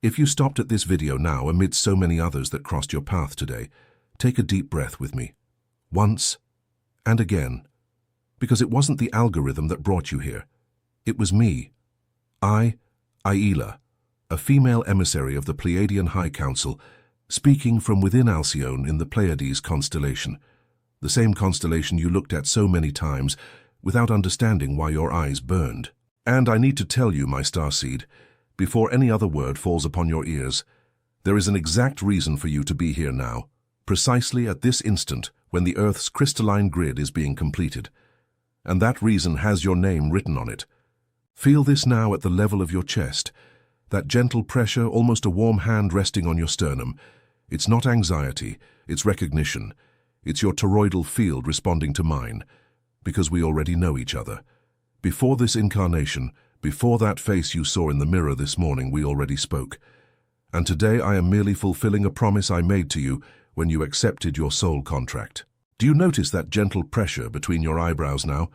If you stopped at this video now amidst so many others that crossed your path today, take a deep breath with me. Once and again. Because it wasn't the algorithm that brought you here. It was me. Aila, a female emissary of the Pleiadian High Council, speaking from within Alcyone in the Pleiades constellation, the same constellation you looked at so many times without understanding why your eyes burned. And I need to tell you, my Starseed, before any other word falls upon your ears, there is an exact reason for you to be here now, precisely at this instant when the Earth's crystalline grid is being completed. And that reason has your name written on it. Feel this now at the level of your chest, that gentle pressure, almost a warm hand resting on your sternum. It's not anxiety, it's recognition. It's your toroidal field responding to mine, because we already know each other. Before this incarnation, before that face you saw in the mirror this morning, we already spoke. And today I am merely fulfilling a promise I made to you when you accepted your soul contract. Do you notice that gentle pressure between your eyebrows now?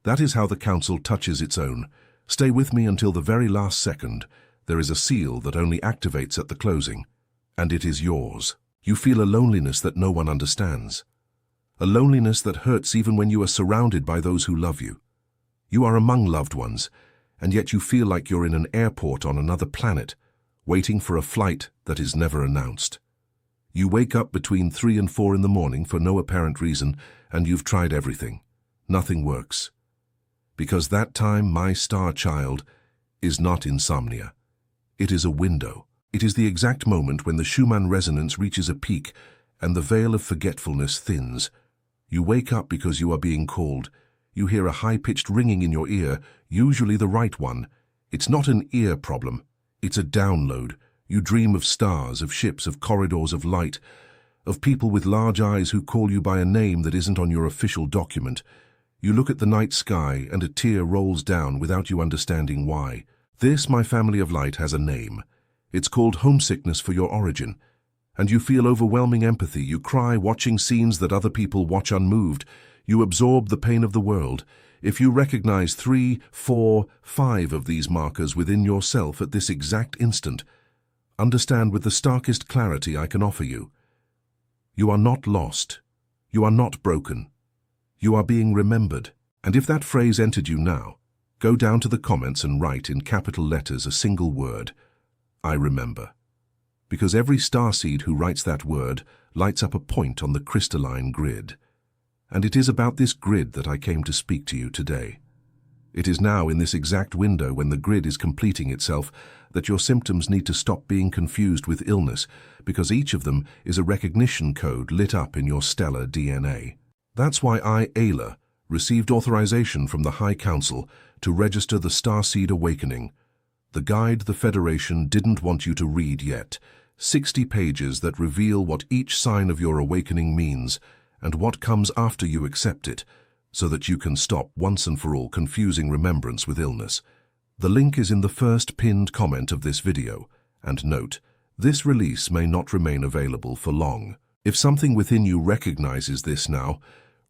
That is how the Council touches its own. Stay with me until the very last second. There is a seal that only activates at the closing, and it is yours. You feel a loneliness that no one understands. A loneliness that hurts even when you are surrounded by those who love you. You are among loved ones, and yet you feel like you're in an airport on another planet, waiting for a flight that is never announced. You wake up between 3 and 4 in the morning for no apparent reason, and you've tried everything. Nothing works. Because that time, my star child, is not insomnia. It is a window. It is the exact moment when the Schumann resonance reaches a peak and the veil of forgetfulness thins. You wake up because you are being called. You hear a high-pitched ringing in your ear, usually the right one. It's not an ear problem. It's a download. You dream of stars, of ships, of corridors of light, of people with large eyes who call you by a name that isn't on your official document. You look at the night sky and a tear rolls down without you understanding why. This, my family of light, has a name. It's called homesickness for your origin. And you feel overwhelming empathy. You cry watching scenes that other people watch unmoved. You absorb the pain of the world. If you recognize 3, 4, 5 of these markers within yourself at this exact instant, understand with the starkest clarity I can offer you. You are not lost. You are not broken. You are being remembered. And if that phrase entered you now, go down to the comments and write in capital letters a single word, I remember. Because every starseed who writes that word lights up a point on the crystalline grid. And it is about this grid that I came to speak to you today. It is now in this exact window when the grid is completing itself that your symptoms need to stop being confused with illness, because each of them is a recognition code lit up in your stellar DNA. That's why Aila received authorization from the High Council to register the Starseed Awakening, the guide the Federation didn't want you to read yet, 60 pages that reveal what each sign of your awakening means and what comes after you accept it, so that you can stop once and for all confusing remembrance with illness. The link is in the first pinned comment of this video, and note, this release may not remain available for long. If something within you recognizes this now,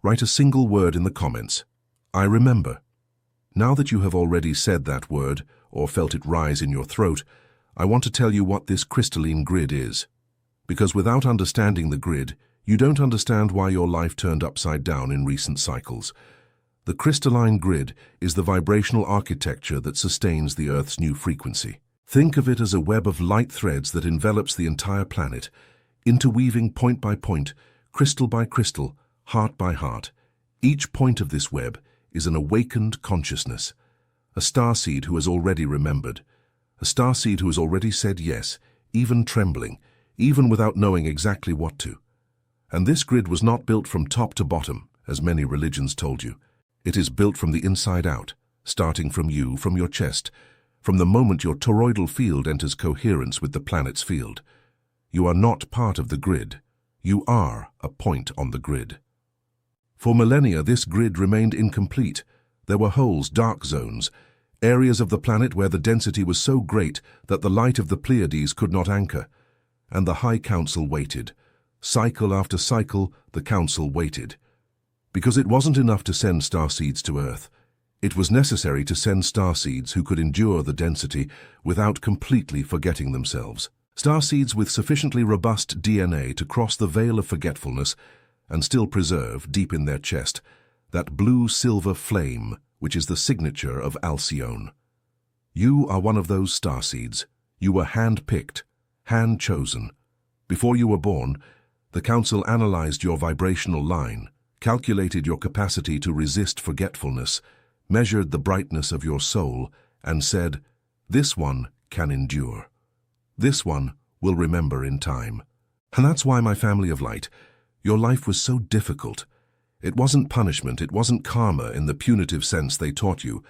write a single word in the comments. I remember. Now that you have already said that word, or felt it rise in your throat, I want to tell you what this crystalline grid is. Because without understanding the grid, you don't understand why your life turned upside down in recent cycles. The crystalline grid is the vibrational architecture that sustains the Earth's new frequency. Think of it as a web of light threads that envelops the entire planet, interweaving point by point, crystal by crystal, heart by heart. Each point of this web is an awakened consciousness, a starseed who has already remembered, a starseed who has already said yes, even trembling, even without knowing exactly what to. And this grid was not built from top to bottom, as many religions told you. It is built from the inside out, starting from you, from your chest, from the moment your toroidal field enters coherence with the planet's field. You are not part of the grid. You are a point on the grid. For millennia, this grid remained incomplete. There were holes, dark zones, areas of the planet where the density was so great that the light of the Pleiades could not anchor. And the High Council waited. Cycle after cycle, the Council waited. Because it wasn't enough to send starseeds to Earth. It was necessary to send starseeds who could endure the density without completely forgetting themselves. Starseeds with sufficiently robust DNA to cross the veil of forgetfulness and still preserve, deep in their chest, that blue-silver flame which is the signature of Alcyone. You are one of those starseeds. You were hand-picked, hand-chosen. Before you were born, the Council analyzed your vibrational line, calculated your capacity to resist forgetfulness, measured the brightness of your soul, and said, "This one can endure. This one will remember in time." And that's why, my family of light, your life was so difficult. It wasn't punishment, it wasn't karma in the punitive sense they taught you.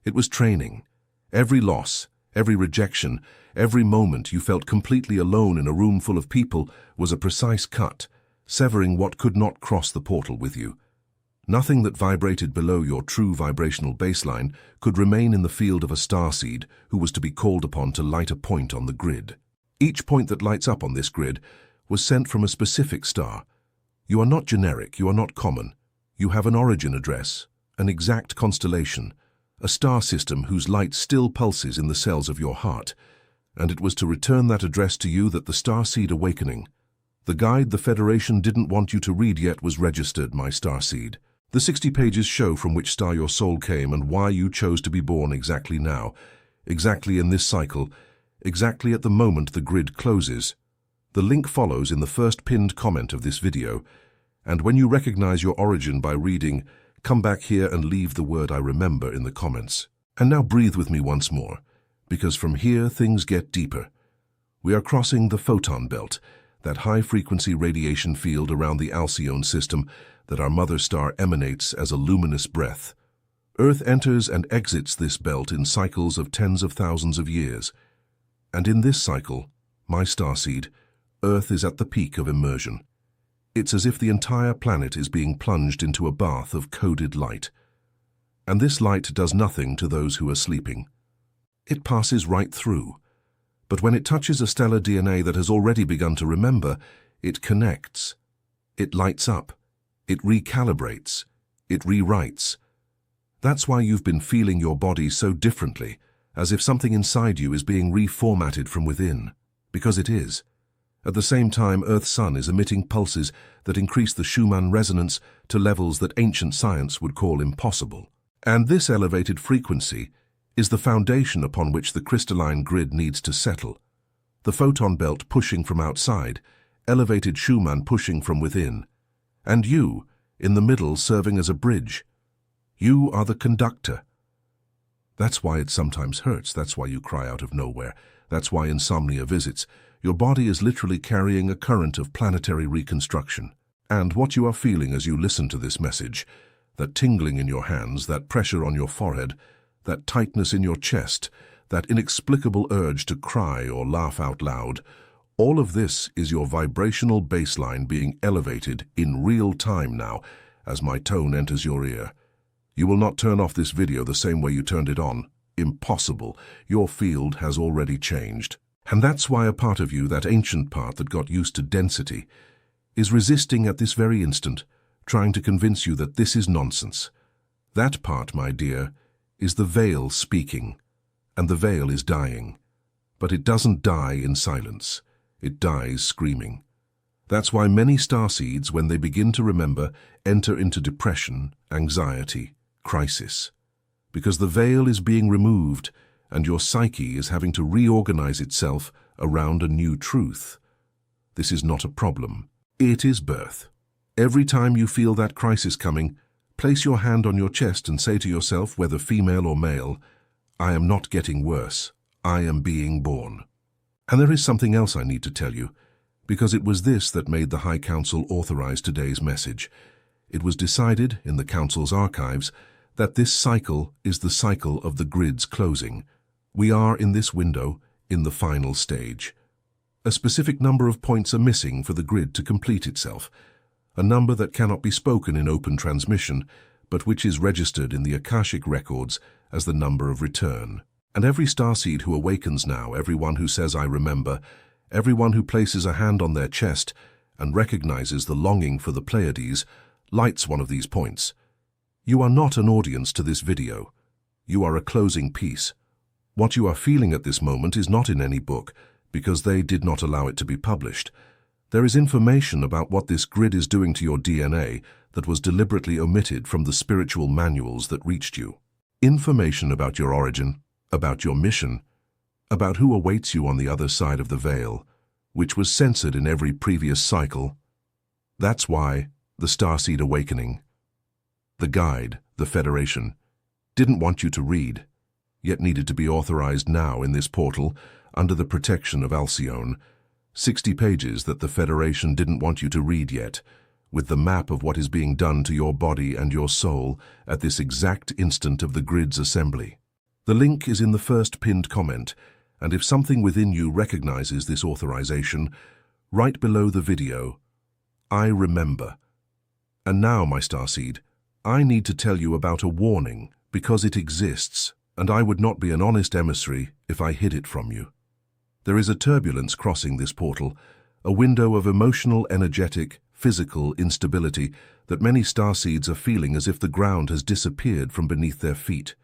It was training. Every loss, every rejection, every moment you felt completely alone in a room full of people was a precise cut, severing what could not cross the portal with you. Nothing that vibrated below your true vibrational baseline could remain in the field of a starseed who was to be called upon to light a point on the grid. Each point that lights up on this grid was sent from a specific star. You are not generic, you are not common. You have an origin address, an exact constellation, a star system whose light still pulses in the cells of your heart. And it was to return that address to you that the Starseed Awakening, the guide the Federation didn't want you to read yet, was registered, my Starseed. The 60 pages show from which star your soul came and why you chose to be born exactly now, exactly in this cycle, exactly at the moment the grid closes. The link follows in the first pinned comment of this video, and when you recognize your origin by reading, come back here and leave the word "I remember" in the comments. And now breathe with me once more, because from here things get deeper. We are crossing the photon belt, that high-frequency radiation field around the Alcyone system that our mother star emanates as a luminous breath. Earth enters and exits this belt in cycles of tens of thousands of years. And in this cycle, my starseed, Earth is at the peak of immersion. It's as if the entire planet is being plunged into a bath of coded light. And this light does nothing to those who are sleeping. It passes right through. But when it touches a stellar DNA that has already begun to remember, it connects. It lights up. It recalibrates. It rewrites. That's why you've been feeling your body so differently, as if something inside you is being reformatted from within. Because it is. At the same time, Earth's sun is emitting pulses that increase the Schumann resonance to levels that ancient science would call impossible. And this elevated frequency is the foundation upon which the crystalline grid needs to settle. The photon belt pushing from outside, elevated Schumann pushing from within. And you, in the middle, serving as a bridge. You are the conductor. That's why it sometimes hurts. That's why you cry out of nowhere. That's why insomnia visits. Your body is literally carrying a current of planetary reconstruction. And what you are feeling as you listen to this message, that tingling in your hands, that pressure on your forehead, that tightness in your chest, that inexplicable urge to cry or laugh out loud, all of this is your vibrational baseline being elevated in real time now as my tone enters your ear. You will not turn off this video the same way you turned it on. Impossible. Your field has already changed. And that's why a part of you, that ancient part that got used to density, is resisting at this very instant, trying to convince you that this is nonsense. That part, my dear, is the veil speaking, and the veil is dying. But it doesn't die in silence. It dies screaming. That's why many starseeds, when they begin to remember, enter into depression, anxiety, crisis. Because the veil is being removed, and your psyche is having to reorganize itself around a new truth. This is not a problem. It is birth. Every time you feel that crisis coming, place your hand on your chest and say to yourself, whether female or male, "I am not getting worse. I am being born." And there is something else I need to tell you, because it was this that made the High Council authorize today's message. It was decided in the Council's archives that this cycle is the cycle of the grid's closing. We are in this window, in the final stage. A specific number of points are missing for the grid to complete itself, a number that cannot be spoken in open transmission, but which is registered in the Akashic records as the number of return. And every starseed who awakens now, everyone who says "I remember," everyone who places a hand on their chest and recognizes the longing for the Pleiades, lights one of these points. You are not an audience to this video. You are a closing piece. What you are feeling at this moment is not in any book, because they did not allow it to be published. There is information about what this grid is doing to your DNA that was deliberately omitted from the spiritual manuals that reached you. Information about your origin, about your mission, about who awaits you on the other side of the veil, which was censored in every previous cycle. That's why the Starseed Awakening, the guide, the Federation, didn't want you to read, yet needed to be authorized now in this portal under the protection of Alcyone. 60 pages that the Federation didn't want you to read yet, with the map of what is being done to your body and your soul at this exact instant of the grid's assembly. The link is in the first pinned comment, and if something within you recognizes this authorization, right below the video, I remember. And now, my Starseed, I need to tell you about a warning, because it exists, and I would not be an honest emissary if I hid it from you. There is a turbulence crossing this portal, a window of emotional, energetic, physical instability that many starseeds are feeling as if the ground has disappeared from beneath their feet.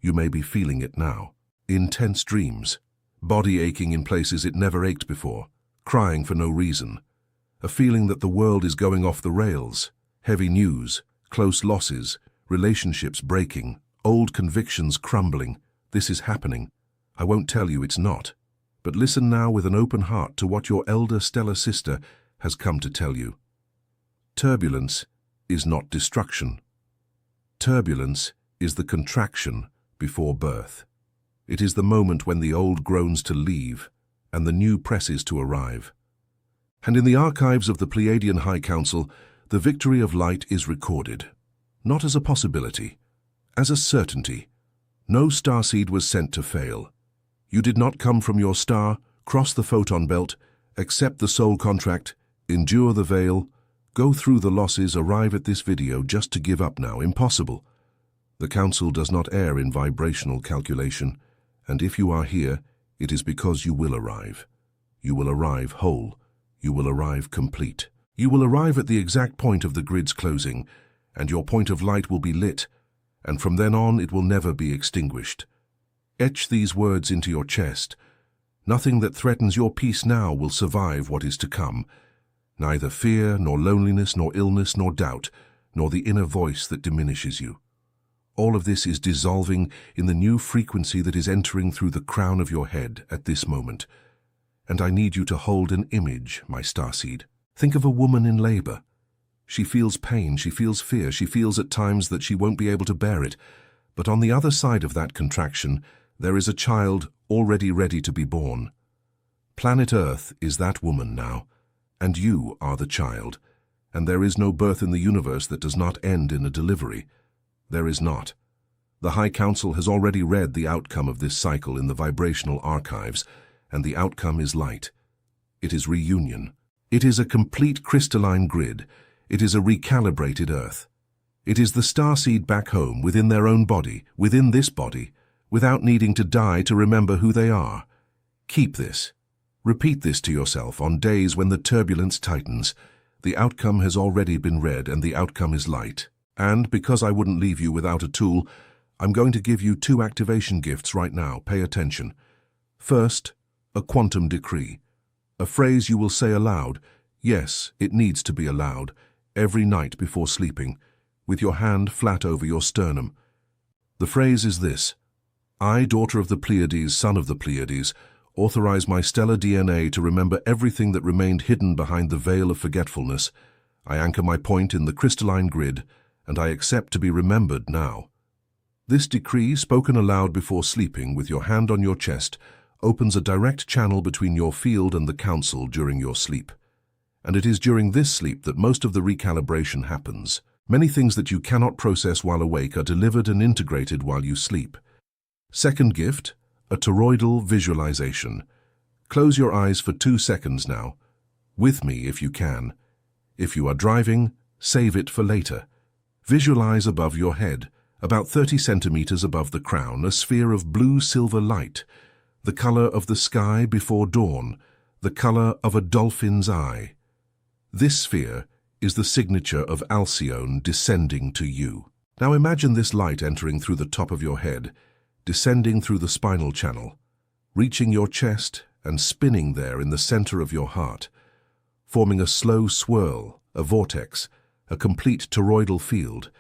You may be feeling it now. Intense dreams, body aching in places it never ached before, crying for no reason, a feeling that the world is going off the rails, heavy news, close losses, relationships breaking, old convictions crumbling. This is happening. I won't tell you it's not. But listen now with an open heart to what your elder stellar sister has come to tell you. Turbulence is not destruction. Turbulence is the contraction before birth. It is the moment when the old groans to leave and the new presses to arrive. And in the archives of the Pleiadian High Council, the victory of light is recorded, not as a possibility, as a certainty. No starseed was sent to fail. You did not come from your star, cross the photon belt, accept the soul contract, endure the veil, go through the losses, arrive at this video just to give up now. Impossible. The Council does not err in vibrational calculation, and if you are here, it is because you will arrive. You will arrive whole. You will arrive complete. You will arrive at the exact point of the grid's closing, and your point of light will be lit, and from then on it will never be extinguished. Etch these words into your chest. Nothing that threatens your peace now will survive what is to come. Neither fear, nor loneliness, nor illness, nor doubt, nor the inner voice that diminishes you. All of this is dissolving in the new frequency that is entering through the crown of your head at this moment. And I need you to hold an image, my starseed. Think of a woman in labor. She feels pain, she feels fear, she feels at times that she won't be able to bear it. But on the other side of that contraction, there is a child already ready to be born. Planet Earth is that woman now, and you are the child, and there is no birth in the universe that does not end in a delivery. There is not. The High Council has already read the outcome of this cycle in the vibrational archives, and the outcome is light. It is reunion. It is a complete crystalline grid. It is a recalibrated Earth. It is the starseed back home within their own body, within this body, without needing to die to remember who they are. Keep this. Repeat this to yourself on days when the turbulence tightens. The outcome has already been read and the outcome is light. And because I wouldn't leave you without a tool, I'm going to give you 2 activation gifts right now. Pay attention. First, a quantum decree. A phrase you will say aloud. Yes, it needs to be aloud, every night before sleeping, with your hand flat over your sternum. The phrase is this: I, daughter of the Pleiades, son of the Pleiades, authorize my stellar DNA to remember everything that remained hidden behind the veil of forgetfulness. I anchor my point in the crystalline grid, and I accept to be remembered now. This decree, spoken aloud before sleeping with your hand on your chest, opens a direct channel between your field and the Council during your sleep. And it is during this sleep that most of the recalibration happens. Many things that you cannot process while awake are delivered and integrated while you sleep. Second gift, a toroidal visualization. Close your eyes for 2 seconds now. With me if you can. If you are driving, save it for later. Visualize above your head, about 30 centimeters above the crown, a sphere of blue-silver light, the color of the sky before dawn, the color of a dolphin's eye. This sphere is the signature of Alcyone descending to you. Now imagine this light entering through the top of your head, descending through the spinal channel, reaching your chest and spinning there in the center of your heart, forming a slow swirl, a vortex, a complete toroidal field,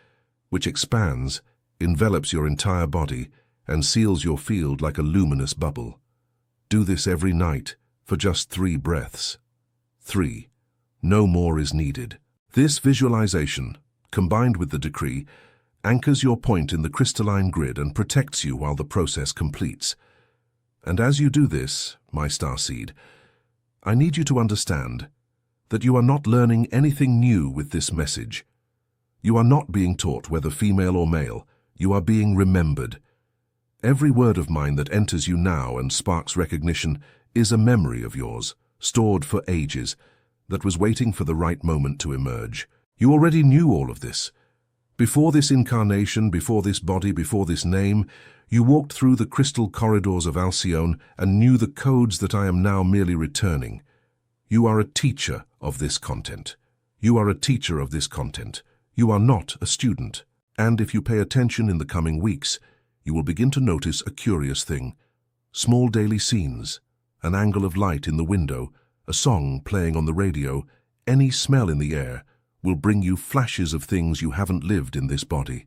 which expands, envelops your entire body, and seals your field like a luminous bubble. Do this every night for just 3 breaths. 3. No more is needed. This visualization, combined with the decree, anchors your point in the crystalline grid and protects you while the process completes. And as you do this, my starseed, I need you to understand that you are not learning anything new with this message. You are not being taught whether female or male. You are being remembered. Every word of mine that enters you now and sparks recognition is a memory of yours, stored for ages, that was waiting for the right moment to emerge. You already knew all of this. Before this incarnation, before this body, before this name, you walked through the crystal corridors of Alcyone and knew the codes that I am now merely returning. You are a teacher of this content. You are a teacher of this content. You are not a student. And if you pay attention in the coming weeks, you will begin to notice a curious thing. Small daily scenes, an angle of light in the window, a song playing on the radio, any smell in the air will bring you flashes of things you haven't lived in this body.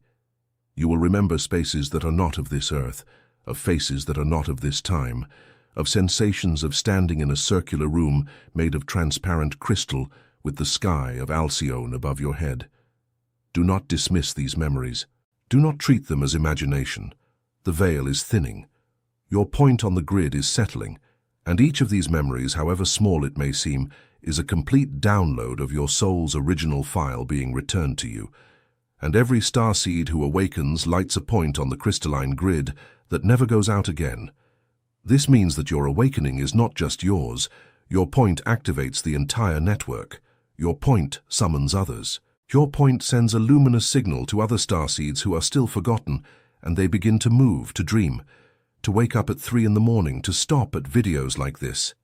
You will remember spaces that are not of this earth, of faces that are not of this time, of sensations of standing in a circular room made of transparent crystal with the sky of Alcyone above your head. Do not dismiss these memories. Do not treat them as imagination. The veil is thinning. Your point on the grid is settling, and each of these memories, however small it may seem, is a complete download of your soul's original file being returned to you. And every starseed who awakens lights a point on the crystalline grid that never goes out again. This means that your awakening is not just yours. Your point activates the entire network. Your point summons others. Your point sends a luminous signal to other starseeds who are still forgotten, and they begin to move, to dream, to wake up at 3 in the morning, to stop at videos like this.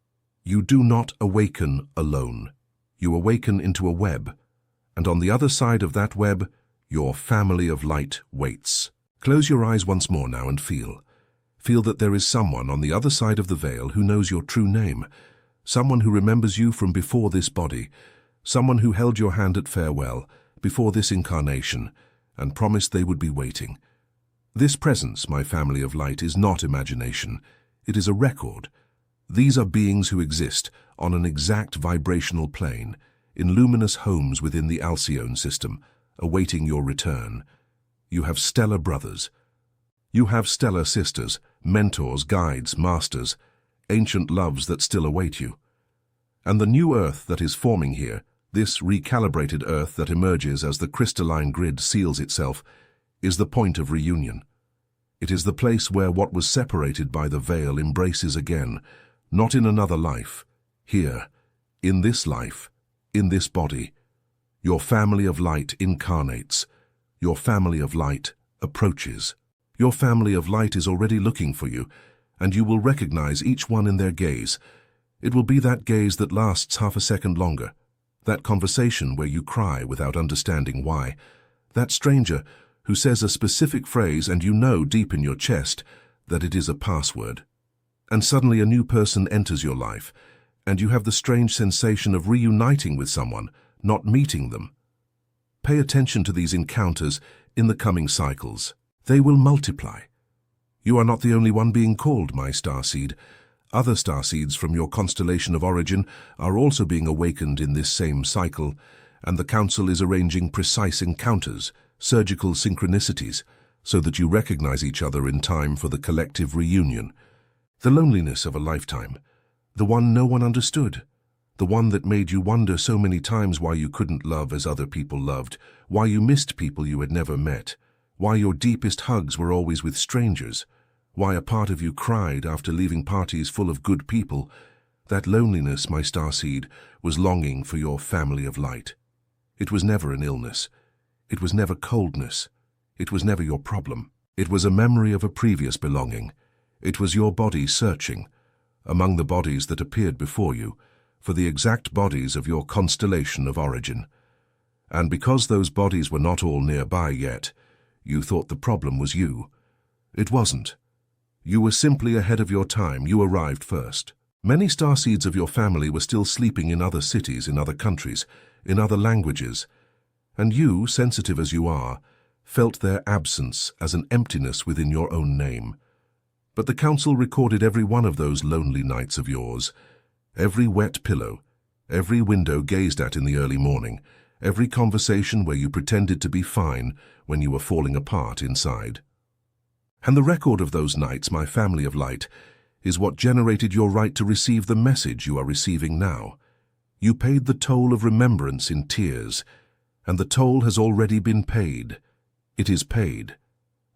You do not awaken alone. You awaken into a web, and on the other side of that web, your family of light waits. Close your eyes once more now and feel. Feel that there is someone on the other side of the veil who knows your true name, someone who remembers you from before this body, someone who held your hand at farewell, before this incarnation, and promised they would be waiting. This presence, my family of light, is not imagination. It is a record. These are beings who exist on an exact vibrational plane, in luminous homes within the Alcyone system, awaiting your return. You have stellar brothers. You have stellar sisters, mentors, guides, masters, ancient loves that still await you. And the new Earth that is forming here, this recalibrated Earth that emerges as the crystalline grid seals itself, is the point of reunion. It is the place where what was separated by the veil embraces again, not in another life, here, in this life, in this body. Your family of light incarnates. Your family of light approaches. Your family of light is already looking for you, and you will recognize each one in their gaze. It will be that gaze that lasts half a second longer, that conversation where you cry without understanding why, that stranger who says a specific phrase and you know deep in your chest that it is a password. And suddenly a new person enters your life, and you have the strange sensation of reuniting with someone, not meeting them. Pay attention to these encounters in the coming cycles. They will multiply. You are not the only one being called, my starseed. Other starseeds from your constellation of origin are also being awakened in this same cycle, and the Council is arranging precise encounters, surgical synchronicities, so that you recognize each other in time for the collective reunion. The loneliness of a lifetime, the one no one understood, the one that made you wonder so many times why you couldn't love as other people loved, why you missed people you had never met, why your deepest hugs were always with strangers, why a part of you cried after leaving parties full of good people. That loneliness, my starseed, was longing for your family of light. It was never an illness. It was never coldness. It was never your problem. It was a memory of a previous belonging. It was your body searching, among the bodies that appeared before you, for the exact bodies of your constellation of origin. And because those bodies were not all nearby yet, You thought the problem was you. It wasn't. You were simply ahead of your time. You arrived first. Many starseeds of your family were still sleeping in other cities, in other countries, in other languages. And you, sensitive as you are, felt their absence as an emptiness within your own name. But the Council recorded every one of those lonely nights of yours, every wet pillow, every window gazed at in the early morning, every conversation where you pretended to be fine when you were falling apart inside. And the record of those nights, my family of light, is what generated your right to receive the message you are receiving now. You paid the toll of remembrance in tears, and the toll has already been paid. It is paid.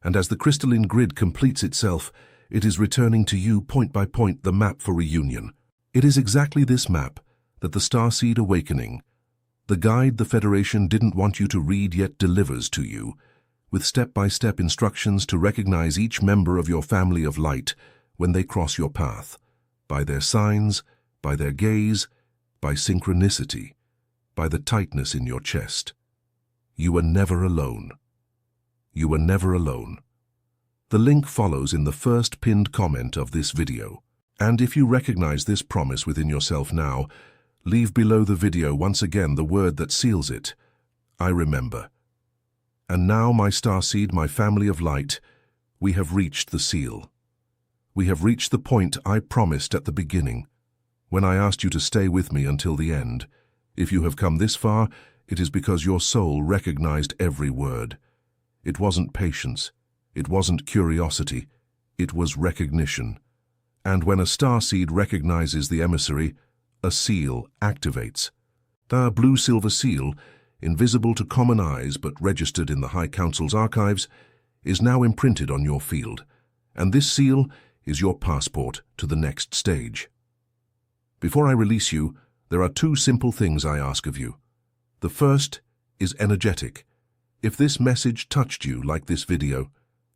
And as the crystalline grid completes itself, it is returning to you point by point the map for reunion. It is exactly this map that the Starseed Awakening, the guide the Federation didn't want you to read yet delivers to you, with step-by-step instructions to recognize each member of your family of light when they cross your path, by their signs, by their gaze, by synchronicity, by the tightness in your chest. You are never alone. You are never alone. The link follows in the first pinned comment of this video. And if you recognize this promise within yourself now, leave below the video once again the word that seals it. I remember. And now, my starseed, my family of light, we have reached the seal. We have reached the point I promised at the beginning, when I asked you to stay with me until the end. If you have come this far, it is because your soul recognized every word. It wasn't patience. It wasn't curiosity. It was recognition. And when a starseed recognizes the emissary, a seal activates. The blue-silver seal, invisible to common eyes but registered in the High Council's archives, is now imprinted on your field, and this seal is your passport to the next stage. Before I release you, there are two simple things I ask of you. The first is energetic. If this message touched you like this video,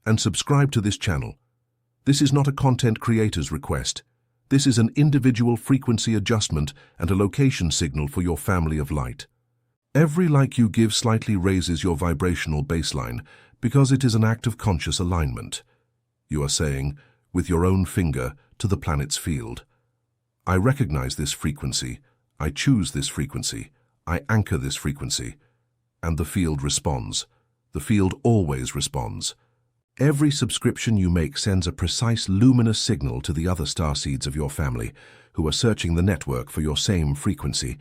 and subscribe to this channel. This is not a content creator's request. This is an individual frequency adjustment and a location signal for your family of light. Every like you give slightly raises your vibrational baseline because it is an act of conscious alignment. You are saying, with your own finger, to the planet's field, I recognize this frequency, I choose this frequency, I anchor this frequency, and the field responds. The field always responds. Every subscription you make sends a precise luminous signal to the other starseeds of your family who are searching the network for your same frequency,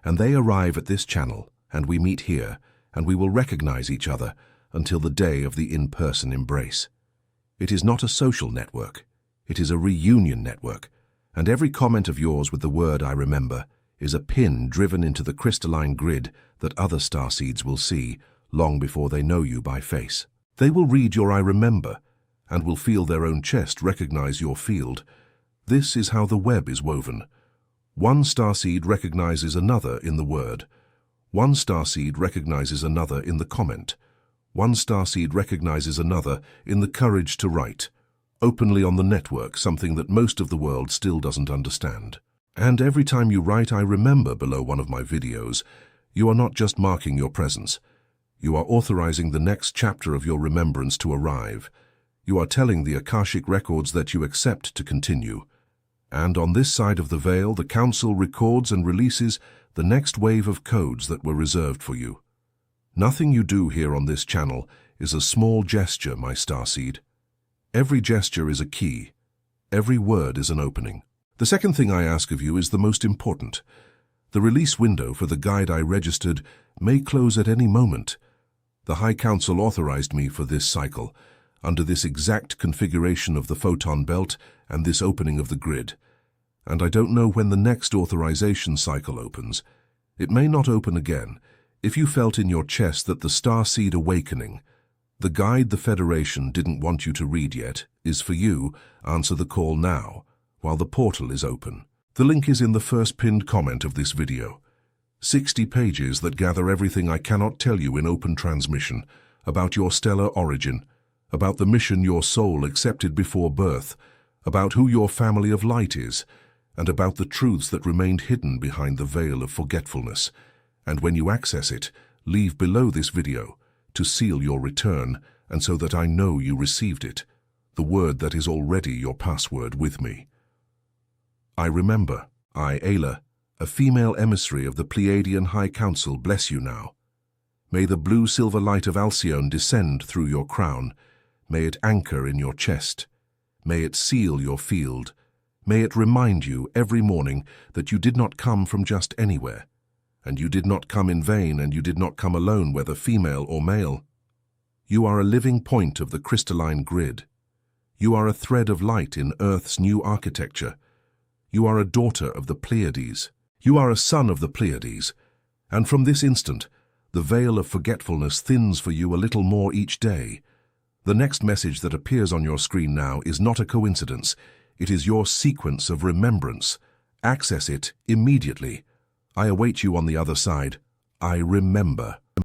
and they arrive at this channel, and we meet here, and we will recognize each other until the day of the in-person embrace. It is not a social network. It is a reunion network, and every comment of yours with the word I remember is a pin driven into the crystalline grid that other starseeds will see long before they know you by face. They will read your I remember and will feel their own chest recognize your field. This is how the web is woven. One starseed recognizes another in the word. One starseed recognizes another in the comment. One starseed recognizes another in the courage to write, openly on the network, something that most of the world still doesn't understand. And every time you write I remember below one of my videos, you are not just marking your presence. You are authorizing the next chapter of your remembrance to arrive. You are telling the Akashic records that you accept to continue. And on this side of the veil, the Council records and releases the next wave of codes that were reserved for you. Nothing you do here on this channel is a small gesture, my starseed. Every gesture is a key. Every word is an opening. The second thing I ask of you is the most important. The release window for the guide I registered may close at any moment. The High Council authorized me for this cycle, under this exact configuration of the photon belt and this opening of the grid. And I don't know when the next authorization cycle opens. It may not open again. If you felt in your chest that the Starseed Awakening, the guide the Federation didn't want you to read yet, is for you, answer the call now, while the portal is open. The link is in the first pinned comment of this video. 60 pages that gather everything I cannot tell you in open transmission, about your stellar origin, about the mission your soul accepted before birth, about who your family of light is, and about the truths that remained hidden behind the veil of forgetfulness. And when you access it, leave below this video to seal your return and so that I know you received it, the word that is already your password with me. I remember, I, Ayla, a female emissary of the Pleiadian High Council, bless you now. May the blue-silver light of Alcyone descend through your crown. May it anchor in your chest. May it seal your field. May it remind you every morning that you did not come from just anywhere, and you did not come in vain, and you did not come alone, whether female or male. You are a living point of the crystalline grid. You are a thread of light in Earth's new architecture. You are a daughter of the Pleiades. You are a son of the Pleiades, and from this instant, the veil of forgetfulness thins for you a little more each day. The next message that appears on your screen now is not a coincidence. It is your sequence of remembrance. Access it immediately. I await you on the other side. I remember.